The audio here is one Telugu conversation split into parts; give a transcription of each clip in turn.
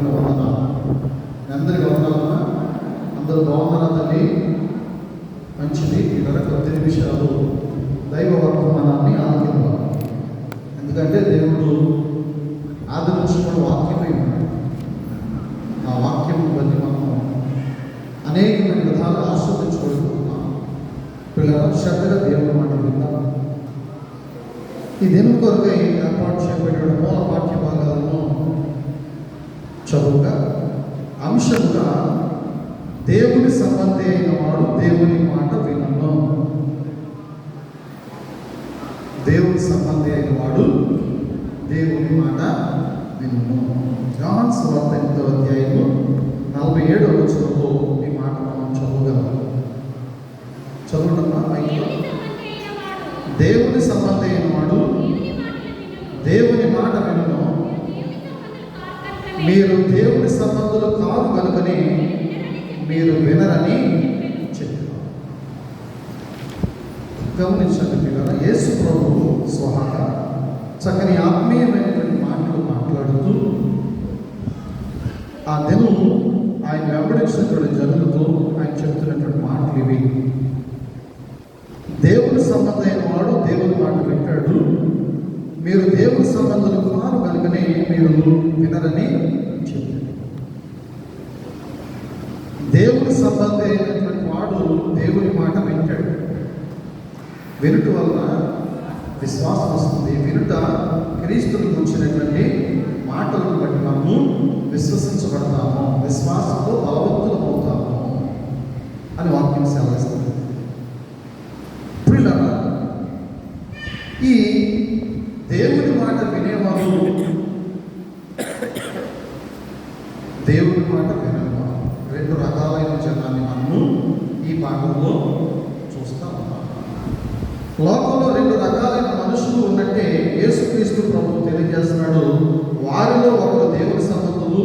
హృదయపూర్వకమైన వందనాలు. అందరికీ వందనాలన్నా. అందరూ బాగున్నారా తల్లి? మంచిది. ఇక్కడ కొద్ది నిమిషాలు దైవ వర్తమానాన్ని ఆలకిద్దాం. ఎందుకంటే దేవుడు ఆది నుంచి కూడా వాక్యమై ఉన్నాడు. ఆ వాక్యం బట్టి మనం అనేకమైన విధాలు ఆస్వాదించుకుంటున్నాం. పిల్లల శ్రద్ధగా దేవుడు మాట విందాం. ఈ దినం కొరకై ఏర్పాటు చేయబడిన మూల పాఠ్య భాగాలను చదువుగా అంశముగా దేవుని సంబంధి అయిన వాడు దేవుని మాట వినును. దేవుని సంబంధి అయిన వాడు దేవుని మాట వినును. యోహాను సువార్త 8వ అధ్యాయము 47వ వచనంలో ఈ మాట మనం చదవగలం. చదువుతున్నా. దేవుని సంబంధి అయిన వాడు దేవుని మాట వినును. మీరు దేవుని సంబంధులు కాదు కనుకనే మీరు వినరని చెప్పారు. గమనించండి పిల్లల, యేసు ప్రభువు స్వహంగా చక్కని ఆత్మీయమైనటువంటి మాటలు మాట్లాడుతూ ఆ దినం ఆయన వెంబడించినటువంటి జనులతో ఆయన చెప్తున్నటువంటి మాటలు ఇవి. దేవుని సంబంధమైన వాడు దేవుని మాట వింటాడు. మీరు దేవుని సంబంధులు కాదు కనుకనే మీరు వినరని చెప్పారు. దేవుని సంబంధి అయినటువంటి వాడు దేవుని మాట వింటాడు. వినుట వల్ల విశ్వాసం వస్తుంది. వినుట క్రీస్తుని గురించినటువంటి మాటలను బట్టి మనము విశ్వసించబడతాము, విశ్వాసంలో బలవంతులం అవుతాము అని వాక్యం సెలవిస్తుంది. ఈ దేవుని మాట వినేవారు, దేవుని మాట వినేవారు, రెండు రకాలైన జనాన్ని మనము ఈ భాగంలో చూస్తా ఉన్నాం. లోకంలో రెండు రకాలైన మనుషులు ఉన్నట్టే యేసుక్రీస్తు ప్రభువు తెలియజేస్తున్నాడు. వారిలో ఒకరు దేవుని సంబంధులు,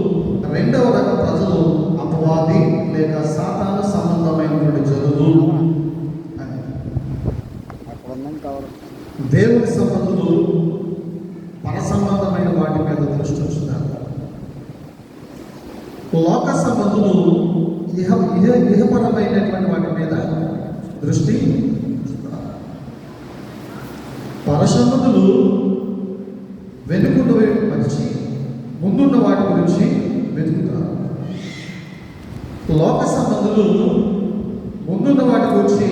రెండవ రకం ప్రజలు అపవాది లేక సాతాను సంబంధమైనటువంటి జనులు. దేవుని సంబంధులు పర సంబంధమైన వాటి మీద దృష్టి ఉంచుతారు. లోక సంబంధులు ఇహపరమైనటువంటి వాటి మీద దృష్టి ఉంచుతారు. పర సంబంధులు వెనుకున్నవి మరిచి ముందున్న వాటి గురించి వెతుకుతారు. లోక సంబంధులు ముందున్న వాటి గురించి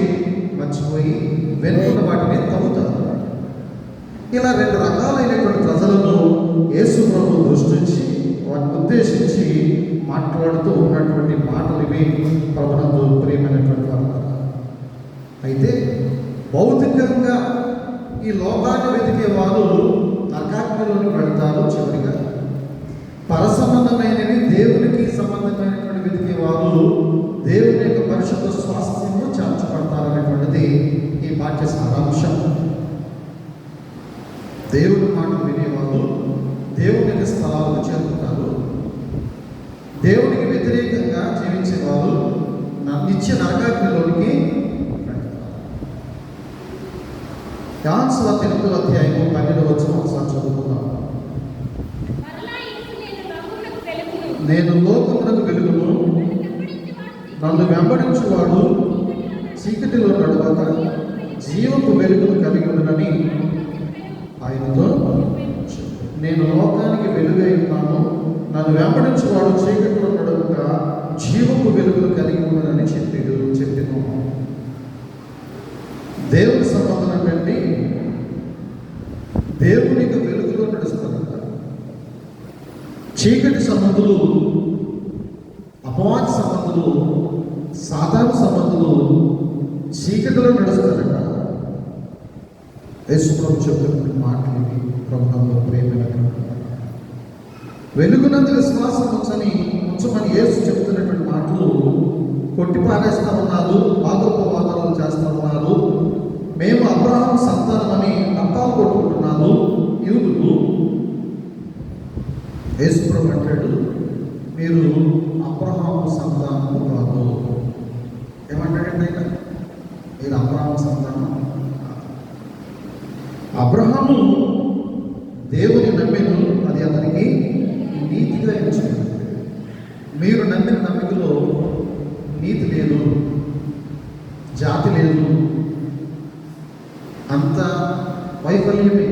మర్చిపోయి వెనుకున్న వాటిని తవ్వుతారు. ఇలా రెండు రకాలైనటువంటి ప్రజలను యేసు ప్రభువు దృష్టించి వాటిని ఉద్దేశించి మాట్లాడుతూ ఉన్నటువంటి మాటలు ఇవి. ప్రభునందు ప్రియమైనటువంటి వారు, అయితే భౌతికంగా ఈ లోకాన్ని వెతికే వారు నరకాగ్నిలోకి వెళ్తారు. చివరిగా పరసంబంధమైనవి దేవునికి సంబంధమైనటువంటి వెతికే వారు దేవుని యొక్క పరిశుద్ధ స్వాస్థ్యంలో చేర్చబడతారనేటువంటిది ఈ పాఠ్య సారాంశం. దేవుని మాట వినేవాళ్ళు దేవుని యొక్క స్థలాలకు చేరుకుంటారు. దేవునికి వ్యతిరేకంగా జీవించేవాళ్ళు నిత్య నరకాగ్నిలోనికి పెడతారు. యోహాను సువార్త 8వ అధ్యాయము 12వ వచనం ఒకసారి చదువుకుందాం. నేను లోకమునకు వెలుగును, నన్ను వెంబడించువాడు చీకటిలో నడవక జీవపు వెలుగును కలిగి ఉండనని ఆయనతో, నేను లోకానికి వెలుగై ఉన్నాను, నన్ను వెంబడించువాడు చీకటిలో నడవక జీవపు వెలుగును కలిగి ఉండనని చెప్పాను. దేవుని సంబంధం ఏంటంటే దేవునికి వెలుగులో నడుస్తారంట. చీకటి సంబంధులు, అపవాది సంబంధులు, సాధారణ సంబంధులు చీకటిలో నడుస్తారంట. యేసు ప్రభు చెప్తున్న మాటలు ఇవి. ప్రభుత్వంలో ప్రేమైనటువంటి వెలుగునందు విశ్వాసం ఉంచమని యేసు చెప్తున్నటువంటి మాటలు కొట్టి పారేస్తా ఉన్నారు, వాదోపవాదాలు చేస్తూ ఉన్నారు. మేము అబ్రహాము సంతానమని అప్పాలు కొట్టుకుంటున్నాము యూదులు. యేసు ప్రభు అంటాడు, మీరు అబ్రహాము సంతానము కాదు. ఏమంటాడంటే మీరు అబ్రహాము సంతానం. అబ్రహాము దేవుని నమ్మెను, అది అతనికి నీతిగా ఎంచుకున్నాడు. మీరు నమ్మిన నమ్మికలో నీతి లేదు, జాతి లేదు, అంత వైఫల్యమే,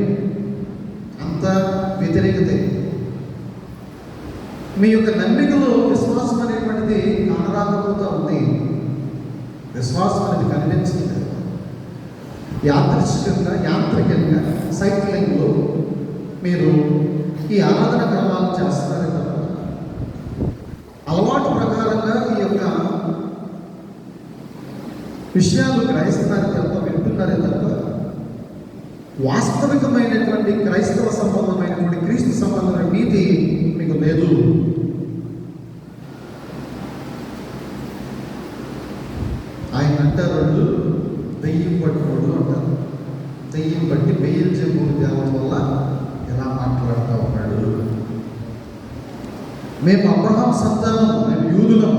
అంత వ్యతిరేకతే. మీ యొక్క నమ్మికలో విశ్వాసం అనేటువంటిది కానరాకపోతూ ఉంది. విశ్వాసం అనేది కనిపించింది. యాంత్రికంగా సైక్లింగ్లో మీరు ఈ ఆరాధన క్రమాలు చేస్తున్నారే తప్ప అలవాటు ప్రకారంగా ఈ యొక్క విషయాలు గ్రహిస్తున్నారే తప్ప, వింటున్నారే తప్ప వాస్తవికమైనటువంటి క్రైస్తవ సంబంధమైనటువంటి క్రీస్తు సంబంధమైన నీతి మీకు లేదు. ఆయన అంటారు, దెయ్యం పట్టుకోడు అంటారు. దెయ్యం బట్టి బెయల్జెబూలు దేవత వల్ల ఎలా మాట్లాడుతూ ఉన్నాడు. మేము అబ్రహాం సంతానం, మేము యూదులం.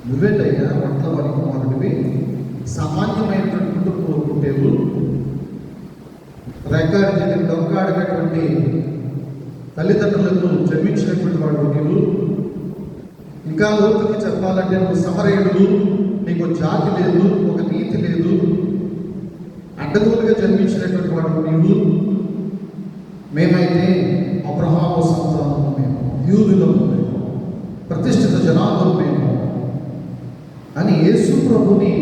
నువ్వేటయ్యా పట్ల వారి కుమారుడివి, సామాన్యమైనటువంటి కుటుంబంలో పుట్టేవు, రెక్కాడి దగ్గర దొంగాడినటువంటి తల్లిదండ్రులకు జన్మించినటువంటి వాడు నీవు. ఇంకా లోతుకి చెప్పాలంటే నువ్వు సమరయుడు, నీకు జాతి లేదు, ఒక నీతి లేదు, అడ్డగోలుగా జన్మించినటువంటి వాడు నీవు. మేమైతే అబ్రహాము సంతానము, మేము యూదులము, మేము ప్రతిష్ఠిత జనాంగం మేము అని యేసు ప్రభుని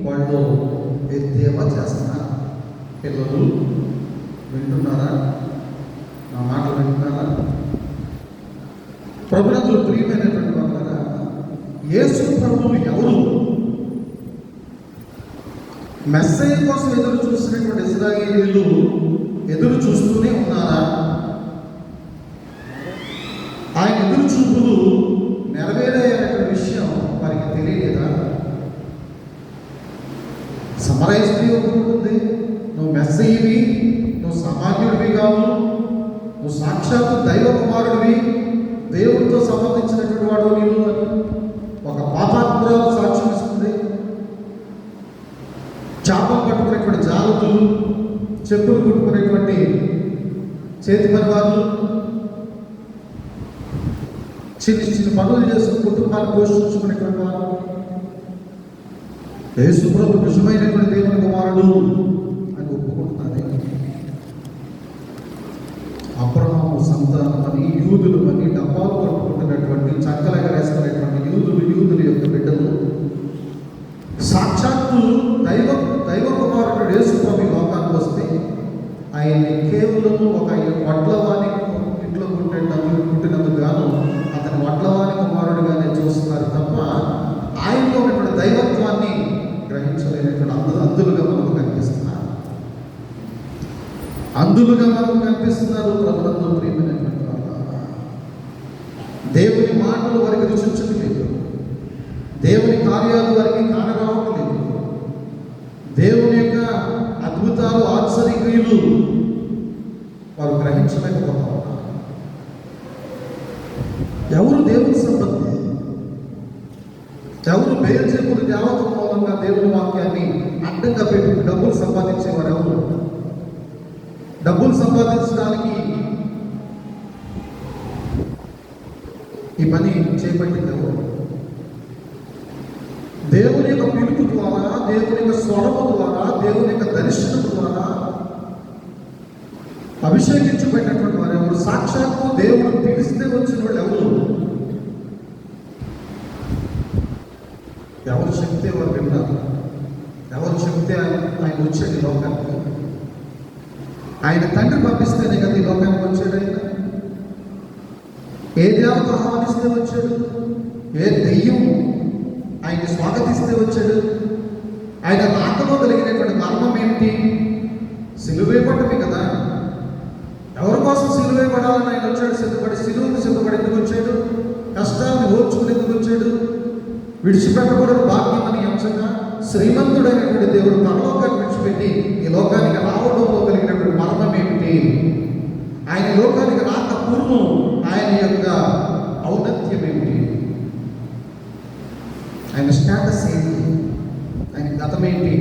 వాళ్ళు ఎద్దేవా చేస్తున్నారు. పిల్లలు వింటున్నారా? నా మాటలు వింటున్నారా? ప్రభునందు ప్రియమైనటువంటి వాళ్ళగా, యేసు ప్రభువు ఎవరు? మెస్సయ్య కోసం ఎదురు చూస్తున్నటువంటి ఇశ్రాయేలీయులు ఎదురు చూస్తూనే ఉన్నారా? ఆయన ఎదురు చూపులు నెరవేరాయనేటువంటి విషయం వారికి తెలియలేదా? సమరయ స్త్రీ ఒప్పుకుంటుంది, నువ్వు మెస్సయ్యవి, నువ్వు సామాన్యుడివి కావు, నువ్వు సాక్షాత్తు దైవ కుమారుడివి, దేవుడితో సంబంధించినటువంటి వాడు నీవు అని ఒక పాపాత్మురాలు సాక్ష్యం ఇస్తుంది. చేపలు పట్టుకునేటువంటి జాలతులు, చెప్పులు కుట్టుకునేటువంటి చేతి పని వాళ్ళు, చిన్న చిన్న పనులు చేసుకుని కుటుంబాన్ని పోషించుకునేటువంటి వాళ్ళు, యేసు ప్రభు నిజమైనటువంటి దేవుని కుమారుడు అని ఒప్పుకుంటున్నది. అబ్రహాము సంతానం అని, యూదులు అని డబ్బాలు కొట్టుకుంటున్నటువంటి, చక్కలెగరేసుకునేటువంటి యూదుల యొక్క బిడ్డలు సాక్షాత్తు దైవ కుమారుడు యేసు ప్రభు లోకానికి వస్తే ఆయన్ని కేవలం ఒక వడ్లవాణి ఇంట్లో పుట్టినందుకు గాను అతని వడ్లవాణి కుమారుడిగానే చూస్తున్నారు తప్ప ఆయనలో ఉన్నటువంటి దైవత్వాన్ని గ్రహించలేనటువంటి అందులుగా మనకు కనిపిస్తున్నారు. ప్రభుత్వం ప్రియమైనటువంటి వాళ్ళ, దేవుని మాటలు వారికి రుచించట్లేదు, దేవుని కార్యాలు వారికి కానరావట్లేదు, దేవుని యొక్క అద్భుతాలు ఆశ్చర్యక్రియలు వారు గ్రహించలేకపోతా ఉన్నారు. ఎవరు దేవుని సంబంధి? ఎవరు బెయల్జెబూలు దేవత మూలంగా దేవుని వాక్యాన్ని అడ్డంగా పెట్టి డబ్బులు సంపాదించేవారు? ఎవరు? డబ్బులు సంపాదించడానికి ఈ పని చేపట్టింది ఎవరు? దేవుని యొక్క పిలుపు ద్వారా, దేవుని యొక్క స్వరము ద్వారా, దేవుని యొక్క దర్శనం ద్వారా అభిషేకించబడినటువంటి వారు ఎవరు? సాక్షాత్తు దేవుడు పిలిస్తే వచ్చిన వాళ్ళు ఎవరు? ఎవరు చెప్తే వారు విన్నారు, ఎవరు చెప్తే ఆయన వచ్చాడు ఈ లోకానికి. ఆయన తండ్రి పంపిస్తేనే కదా ఈ లోకానికి వచ్చాడు. ఆయన ఏ దేవత ఆహ్వానిస్తే వచ్చాడు, ఏ దెయ్యం ఆయన స్వాగతిస్తే వచ్చాడు. ఆయన రాకలో కలిగినటువంటి మర్మం ఏంటి? సిలువేయబడమే కదా. ఎవరి కోసం సిలువేయబడాలని ఆయన వచ్చాడు? సిలువకు సిద్ధపడి ఎందుకు వచ్చాడు? కష్టాలను ఓర్చుకుని ఎందుకు వచ్చాడు? విడిచిపెట్టకూడదు భాగ్యం అని అంశంగా శ్రీమంతుడైనటువంటి దేవుడు పరలోకాన్ని విడిచిపెట్టి ఈ లోకానికి రావడంలో కలిగినటువంటి మర్మం ఏమిటి? ఆయన లోకానికి రాక పూర్వం ఆయన యొక్క ఔన్నత్యం ఏమిటి? ఆయన స్టేటస్ ఏంటి? ఆయన గతం ఏంటి?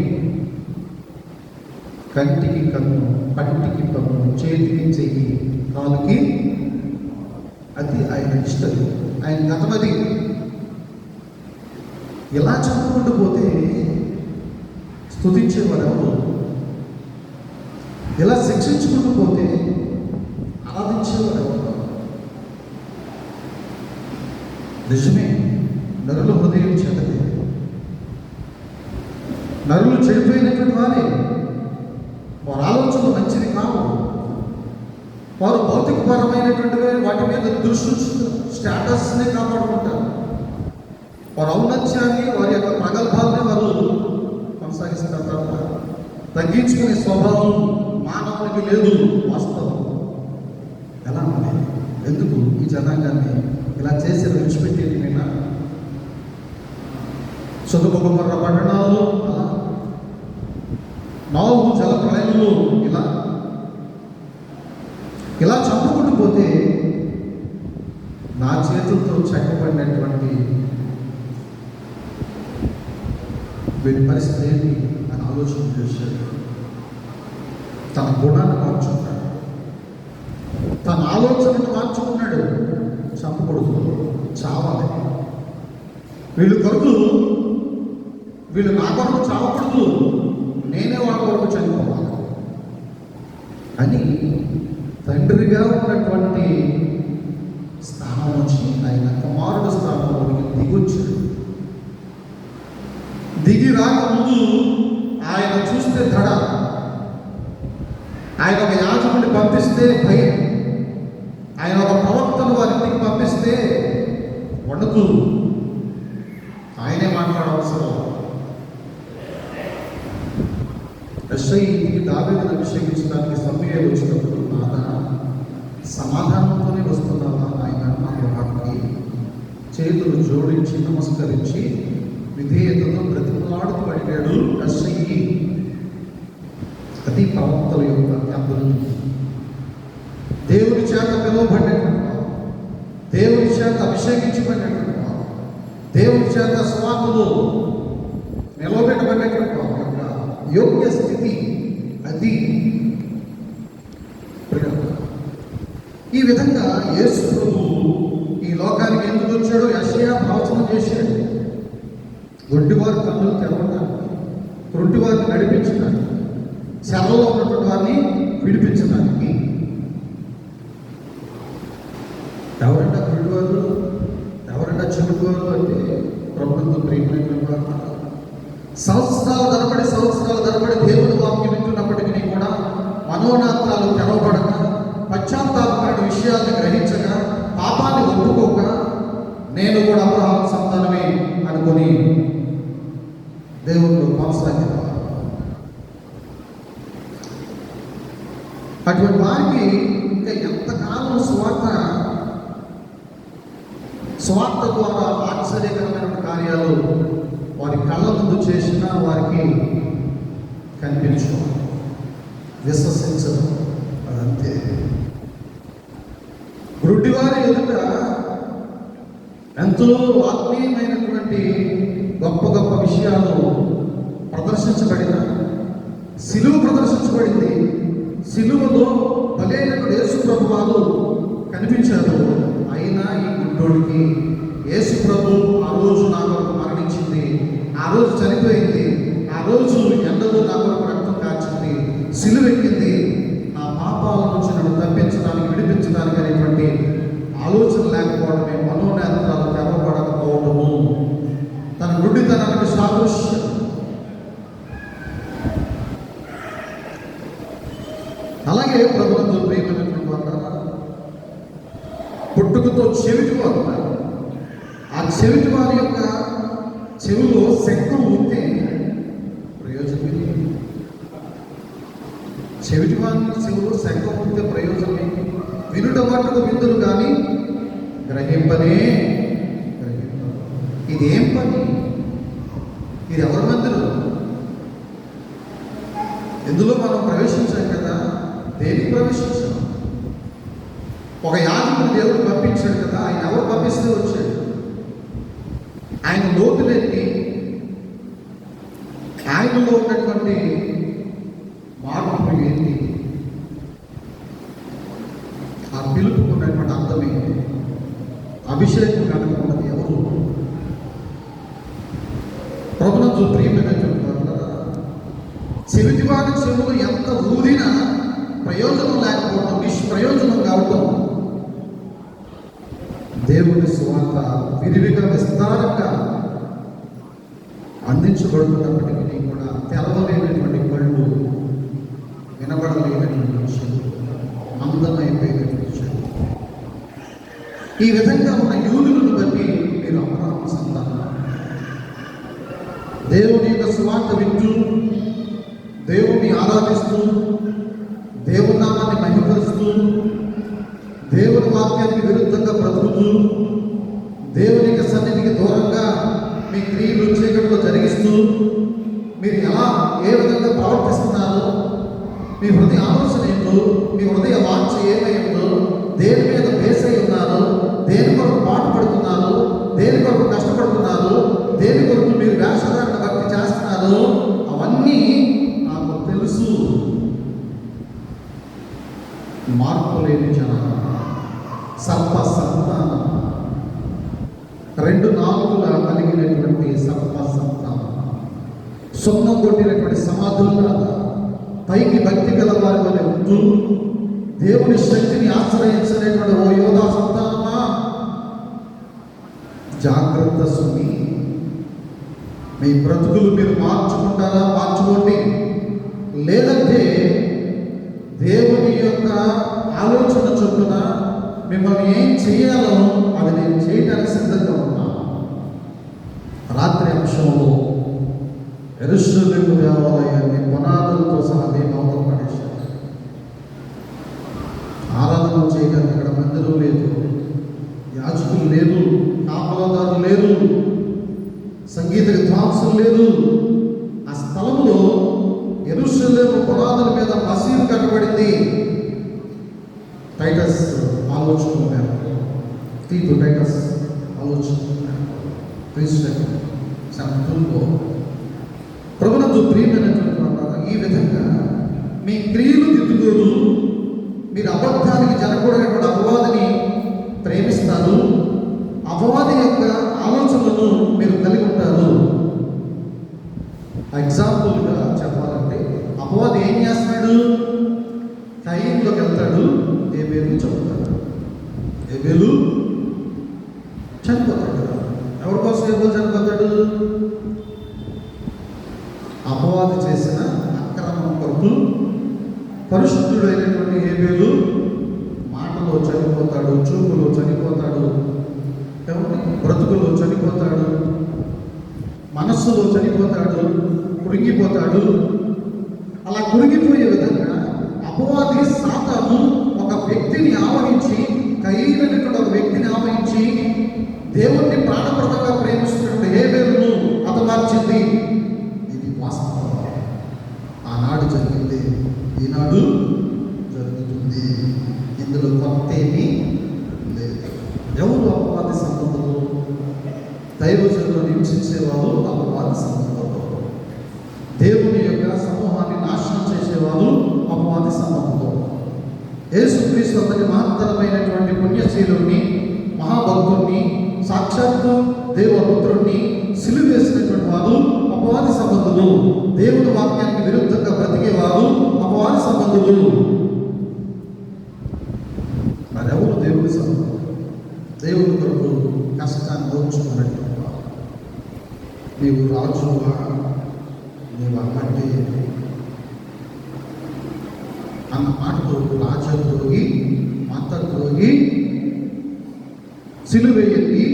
కంటికి కన్ను, పంటికి పన్ను, చేతికి చెయ్యి, కాలుకి అది ఆయన ఇష్టం, ఆయన గతమది. ఇలా చదువుకుంటూ పోతే స్తుతించేవారు ఎవరు? ఇలా శిక్షించుకుంటూ పోతే ఆరాధించేవారు ఎవరు? నిజమే, నరుల హృదయం చెడ్డది, నరులు చెడిపోయినటువంటి వారే. వారి ఆలోచనలు మంచిది కావు. వారు భౌతికపరమైనటువంటి వాటి మీద దృష్టి స్టేటస్ని కాపాడుకుంటారు. వారి ఔన్నత్యాన్ని, వారి యొక్క ప్రగల్భాలని వారు కొనసాగిస్తారు తప్ప తగ్గించుకునే స్వభావం మానవునికి లేదు. వాస్తవం ఎలా ఉంది? ఎందుకు ఈ జనాంగాన్ని ఇలా చేసి విడిచిపెట్టేది? నేను సొదొమ పట్టణాలు అలా, నోవహు జల ప్రళయంలో ఇలా చంపుకుంటూ పోతే నా చేతులతో చెక్కబడినటువంటి వీడి పరిస్థితి ఏంటి అని ఆలోచన చేశాడు. తన గుణాన్ని మార్చుకున్నాడు, తన ఆలోచనను మార్చుకున్నాడు. చంపకూడదు, చావాలి. వీళ్ళు నా కొరకు చావకూడదు, నేనే వాళ్ళ కొరకు చనిపోవాలి అని తండ్రిగా ఉన్నటువంటి స్థానం నుంచి ఆయన కుమారుడు స్థానంలోకి దిగొచ్చాడు. దిగి రాకముందు ఆయన చూస్తే దడ, ఆయన ఒక యాజకుడిని పంపిస్తే భయం, ఆయన ఒక ప్రవక్తను వారికి పంపిస్తే వణుకు. ఆయనే మాట్లాడవసరం. యెషయి దావీదును అభిషేకించడానికి సమూయేలు వచ్చినప్పుడు, నాదా సమాధానంతోనే వస్తున్నావా ఆయన నా గృహానికి? చేతులు జోడించి నమస్కరించి విధేయతతో బ్రతిమలాడుతూ అడిగాడు యెషయి. అది ప్రవక్తల యొక్క అభివృద్ధి. దేవుని చేత పిలువబడినటువంటి వారు, దేవుని చేత అభిషేకించబడినటువంటి వారు, దేవుని చేత స్వార్థలో నిలబెట్టబడినటువంటి వారు యొక్క యోగ్య స్థితి అది. ఈ విధంగా యేసు ప్రభువు ఈ లోకానికి ఎందుకు వచ్చాడో యెషయా ప్రవచనం చేశాడు. గుడ్డివారి కన్నులు తెరవడానికి, కుంటివారిని నడిపించడానికి, శవలో ఉన్నటువంటి వారిని విడిపించడానికి. ఎవరంటే గుడ్డివారు, ఎవరంటే చెడువారు అంటే ప్రభుత్వం ప్రేమైనటువంటి వారు. సంవత్సరాల తరబడి దేవుని వాక్యం వింటున్నప్పటికీ కూడా మనోనేత్రాలు తెరవబడక, పశ్చాత్తాపమైన విషయాన్ని గ్రహించక, పాపాన్ని ఒప్పుకోక, నేను కూడా అబ్రహాము సంతానమే అనుకొని దేవుడు కొనసాగేవారు. అటువంటి వారికి ఇంకా ఎంతకాలం స్వార్థ ద్వారా ఆశ్చర్యకరమైన కార్యాలు వారి కళ్ళ ముందు చేసినా వారికి కనిపించు, విశ్వసించడం. అదంతే. గుడ్డివారి ఎదుట ఎంతో ఆత్మీయమైనటువంటి గొప్ప గొప్ప విషయాలు ప్రదర్శించబడిన, సిలువ ప్రదర్శించబడింది. సిలువలో బలైనటువంటి యేసు ప్రభు వారు కనిపించారు. అయినా ఈ గుడ్డోడికి యేసు ప్రభు ఆ రోజు నా కొరకు మరణించింది, ఆ రోజు చనిపోయింది, ఆ రోజు ఎండలో నా కొరకు రక్తం కాచింది, సిలువెక్కింది, నా పాపాల నుంచి నన్ను తప్పించడానికి, విడిపించడానికి అనేటువంటి ఆలోచన లేకపోవడమే, మనోనేత్రాలు తెరవబడకపోవడము తన గుడ్డితనానికి సాదృశ్యం. అలాగే ప్రభుత్వం ప్రేమైనటువంటి వారు పుట్టుకతో చెవిటి వారు, ఆ చెవిటి వారి యొక్క చెవిలో శంఖం ఉంటే ప్రయోజనం. చెవిటి వారి చెవిలో శంఖం ఉంటే ప్రయోజనం ఏంటి? వినుట మట్టుకు విందులు కానీ గ్రహింపనే గ్రహింపరు. ఇదేం పని? ఇది ఎవరి మందిరం? ఎందులో మనం ప్రవేశించాం కదా, దేనికి ప్రవేశించాం? ఒక యాజకుడు దేవుడు పంపించాడు కదా, ఆయన ఎవరు పంపిస్తే వచ్చాడు? ఆయన లోతులేంటి? ఆయనలో ఉన్నటువంటి మార్పు ఏంటి? ఆ పిలుపుకున్నటువంటి అర్థం ఏంటి? అభిషేకం కనుకున్నది ఎవరు? ప్రభునందు ప్రియమైనటువంటి వారులారా, చెవిటివాడి చెవులు ఎంత ఊదినా ప్రయోజనం లేకపోవడం, నిష్ప్రయోజనం కావటం, దేవుని సువార్త విరివిగా విస్తారంగా అందించబడుతున్నప్పటికీ కూడా తెరవలేనటువంటి కళ్ళు, వినబడలేనటువంటి చెవులు, మందమైపోయినటువంటి చెవులు. ఈ విధంగా ఉన్న యూదులను బట్టి మీరు అబ్రహాము సంతానం. దేవుని యొక్క సువార్త వింటూ, దేవుణ్ణి ఆరాధిస్తూ, దేవుని నామాన్ని మహిమపరుస్తూ, దేవుని వాక్యానికి విరుద్ధంగా బ్రతుకుతూ, దేవుని యొక్క సన్నిధికి దూరంగా మీ క్రియలు చీకటిలో జరిగిస్తూ, మీరు ఏ విధంగా ప్రవర్తిస్తున్నారో, మీ హృదయ ఆలోచన ఏంటో, మీ హృదయ వాంఛ ఏమైందో, దేని మీద బేస్ అయి ఉన్నారో, దేని కొరకు పాటుపడుతున్నారు, దేని కొరకు కష్టపడుతున్నారు, దేని కొరకు మీరు వేషధారణ భక్తి చేస్తున్నారు, అవన్నీ నాకు తెలుసు. మార్పు లేని జనం, సర్ప సంతానం, 2 నాలుగుల కలిగినటువంటి సర్ప సంతానం, సొన్నం కొట్టినటువంటి సమాధులుగా పైకి భక్తి గల వారి వలె ఉంటూ, దేవుని శక్తిని ఆశ్రయించలేటువంటి ఓ యోధా సంతానమా, జాగ్రత్త సుమి. మీ బ్రతుకులు మీరు మార్చుకుంటారా? మార్చుకోండి. లేదంటే దేవుని యొక్క ఆలోచన చొప్పున మిమ్మల్ని ఏం చేయాలో అది నేను చేయడానికి సిద్ధంగా ఉన్నాను. రాత్రి అంశంలో యెరూషలేము దేవాలయాన్ని పునాదులతో సహా దేవుడు పడేశారు. ఆరాధన చేయడానికి అక్కడ మందిరం లేదు, యాజకులు లేదు, కాపలాదారులు లేరు, సంగీత విద్వాంసులు లేదు. ఆ స్థలంలో యెరూషలేము పునాదుల మీద మసీదు కట్టబడింది. టైటస్ ఆలోచన మేరకు, టైటస్ ఆలోచన మేరకు ప్రభునందు ప్రియమైనటువంటి వారు, ఈ విధంగా మీ క్రియలు దిద్దుకోరు, మీరు అబద్ధానికి జరగకూడనటువంటి అపవాదిని ప్రేమిస్తారు, అపవాది యొక్క ఆలోచనలను మీరు కలిగి ఉంటారు. ఎగ్జాంపుల్గా చెప్పాలంటే, అపవాది ఏం చేస్తున్నాడు? కయీనులోకి వెళ్తాడు, హేబేలు చంపుతాడు. హేబేలు చనిపోతాడు కదా. ఎవరి కోసం హేబేలు చనిపోతాడు? అపవాది చేసిన అక్రమం కొరకు పరిశుద్ధుడైనటువంటి హేబేలు మాటలో చనిపోతాడు, చూపులో చనిపోతాడు, బ్రతుకులో చనిపోతాడు, మనస్సులో చనిపోతాడు, కురింగిపోతాడు. అలా కురింగిపోయే విధంగా అపవాది సాతాను ఒక వ్యక్తిని ఆవహించి, కయీనటువంటి ఒక వ్యక్తిని ఆవహించి, దేవుణ్ణి ప్రాణప్రదంగా ప్రేమిస్తున్నటువంటి హేబేలును హతమార్చింది. ఇది వాస్తవం. ఆనాడు జరిగింది, ఈనాడు జరుగుతుంది. ఇందులో కొత్త ఏమీ లేదు. ఎవరు అపవాది సంబంధంలో? దైవజనులను హింసించేవారు అపవాది సంబంధంలో, దేవుని యొక్క సమూహాన్ని నాశనం చేసేవారు అపవాది సంబంధంలో. యేసుక్రీస్తు అతని మహత్తరమైనటువంటి పుణ్యశీలుని, మహాభక్తుడిని, సాక్షాత్తు దేవపుత్రుడిని సిలువ వేసినటువంటి వారు అపవాది సంబంధులు. దేవుని వాక్యానికి విరుద్ధంగా బ్రతికేవారు అపవాది సంబంధులు. మరెవరు దేవుని సంబంధులు? దేవుని కొరకు కష్టాన్ని ఓర్చుకున్నట్టు నీవు రాజువా, నీవు అన్నట్టే అన్న మాటతో రాజద్రోగి, మతద్రోగి, సిలువేయండి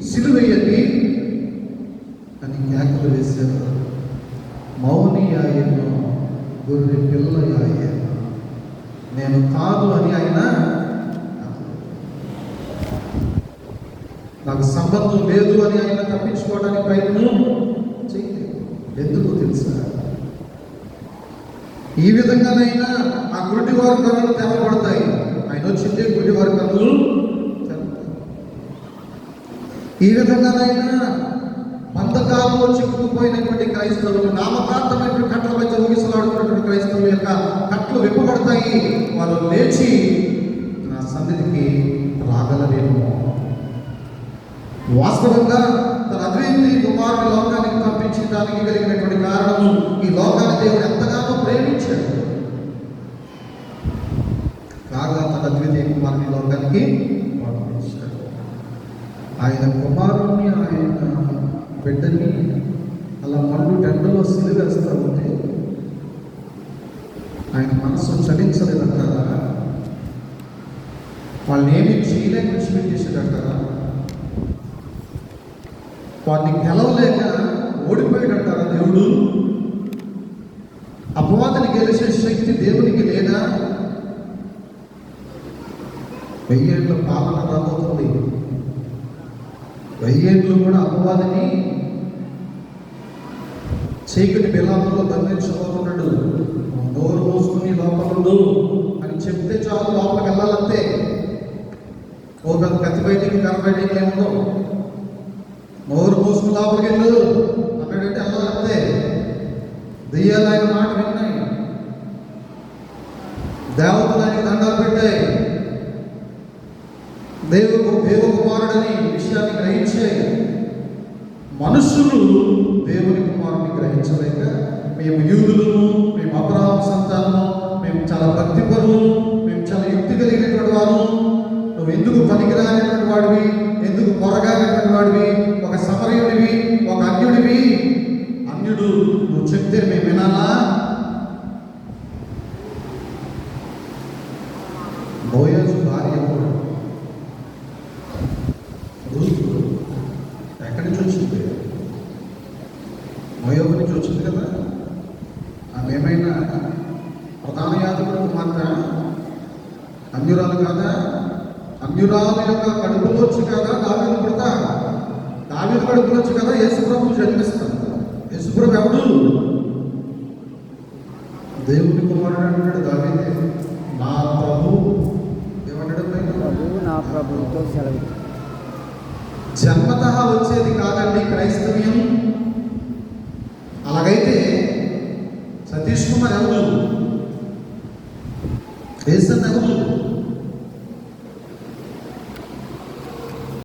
సిలువేయండి అని కేకలు వేశారు. మౌని ఆయన, గొర్రె పిల్ల ఆయన, నేను కాదు అని ఆయన, నాకు సంబంధం లేదు అని ఆయన తప్పించుకోవడానికి ప్రయత్నం చేయలేదు. ఎందుకు తెలుసా? ఈ విధంగానైనా ఆ గుడ్డివారి కన్నులు తెరవబడతాయి. ఆయన వచ్చిందే గుడ్డివారి కన్నులు తెరవబడతాయి. ఈ విధంగానైనా బంధకాలలో చిక్కుకుపోయినటువంటి క్రైస్తవులు, నామకార్థమైనటువంటి కట్టల మధ్య ఊగిసలాడుతున్నటువంటి క్రైస్తవుల యొక్క కట్లు విప్పబడతాయి. వాళ్ళు లేచి నా సన్నిధికి రాగలరేమో. వాస్తవంగా తన అద్వితీయ కుమారుని లోకానికి పంపించడానికి కలిగినటువంటి కారణము ఈ లోకాన్ని దేవుడు ఎంతగానో ప్రేమించాడు. కాగా తన అద్వితీయ కుమారుని లోకానికి పంపించాడు. ఆయన కుమారుని, ఆయన బిడ్డని అలా మళ్ళీ ఎండలో సిలివేస్తూ ఉంటే ఆయన మనసు చలించలేదంటారా? వాళ్ళని ఏమి చేయలేక విడిచిపెట్టేసాడంటారా? వాటిని గెలవలేక ఓడిపోయాడంటారా దేవుడు? అపవాదిని గెలిచే శక్తి దేవునికి లేదా? 1000 ఏళ్ళ పాలన రాబోతుంది. 1000 ఏళ్ళు కూడా అపవాదిని చీకటి బిలాములో బంధించబోతున్నాడు. నోరు మూసుకుని లోపలుండు అని చెప్తే చాలు, లోపలికి వెళ్ళాలంతే. ఓ పెద్ద కత్తి బయటికి కర్ర బయటికి ఏముందో, నోరు మూసుకుని లోపలికి వెళ్ళు అన్నాడంటే వెళ్ళాలంతే. దెయ్యాలు ఆయన మాట విన్నాయి, దేవతలు ఆయనకి దండాలు పెట్టాయి. దేవకుమారుడని విషయాన్ని గ్రహించాయి. మనుషులు దేవుని కుమారుని గ్రహించలేక, మేము యూదులము, మేము అబ్రహాము సంతానము, మేము చాలా భక్తిపరులు, మేము చాలా యుక్తి కలిగినటువంటి వారు, నువ్వు ఎందుకు పనికిరానటువంటి వాడివి, ఎందుకు పొరగానటువంటి వాడివి, ఒక సమరయుడివి, ఒక అన్యుడివి, అన్యుడు నువ్వు చెప్తే మేము వినాలా? బోయజు భార్య రూతు ఎక్కడి నుంచి వచ్చింది? మోయాబు నుంచి వచ్చింది కదా. ఆమె ఏమైనా ప్రధాన యాజకుడు కుమార్తె? అన్యురాలు కాదా? అన్యురాలు యొక్క కడుపులోంచి కదా దావీదు పుడతా? దావీదు కడుపులోంచి కదా యేసుప్రభు జన్మిస్తాడు. యేసుప్రభు ఎవడు? దేవుని కుమారుడు అంటాడు దావీదే. నా ప్రభు ఏమన్నాడు? నా ప్రభువుతో సెలవు. జన్మతః వచ్చేది కాదండి క్రైస్తవ్యం. అలాగైతే సతీష్ కుమార్ ఎవరు? యేసన్ ఎవరు?